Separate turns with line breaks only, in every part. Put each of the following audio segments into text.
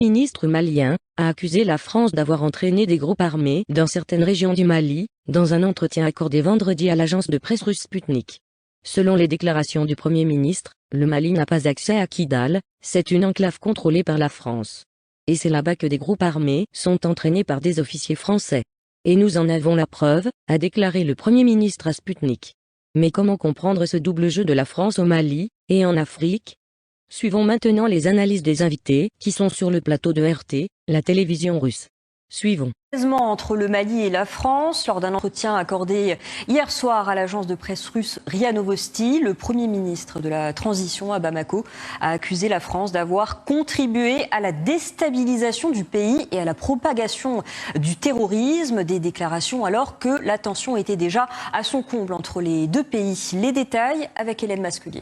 Le ministre malien a accusé la France d'avoir entraîné des groupes armés dans certaines régions du Mali, dans un entretien accordé vendredi à l'agence de presse russe Sputnik. Selon les déclarations du Premier ministre, le Mali n'a pas accès à Kidal, c'est une enclave contrôlée par la France. Et c'est là-bas que des groupes armés sont entraînés par des officiers français. Et nous en avons la preuve, a déclaré le Premier ministre à Sputnik. Mais comment comprendre ce double jeu de la France au Mali, et en Afrique? Suivons maintenant les analyses des invités, qui sont sur le plateau de RT, la télévision russe. Suivons.
Entre le Mali et la France, lors d'un entretien accordé hier soir à l'agence de presse russe RIA Novosti, le Premier ministre de la transition à Bamako a accusé la France d'avoir contribué à la déstabilisation du pays et à la propagation du terrorisme. Des déclarations alors que la tension était déjà à son comble entre les deux pays. Les détails avec Hélène Masculier.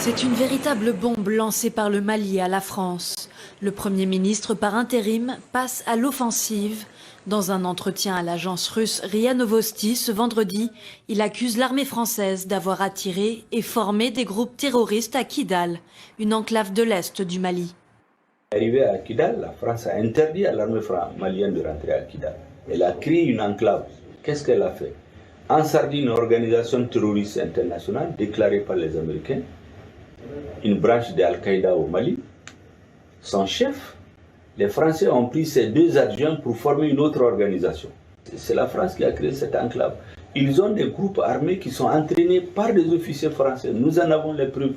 C'est une véritable bombe lancée par le Mali à la France. Le Premier ministre par intérim passe à l'offensive. Dans un entretien à l'agence russe RIA Novosti ce vendredi, il accuse l'armée française d'avoir attiré et formé des groupes terroristes à Kidal, une enclave de l'est du Mali.
Arrivé à Kidal, la France a interdit à l'armée malienne de rentrer à Kidal. Elle a créé une enclave. Qu'est-ce qu'elle a fait? Ensardi une organisation terroriste internationale déclarée par les Américains, une branche de Al-Qaïda au Mali. Son chef, les Français ont pris ses deux adjoints pour former une autre organisation. C'est la France qui a créé cette enclave. Ils ont des groupes armés qui sont entraînés par des officiers français. Nous en avons les preuves.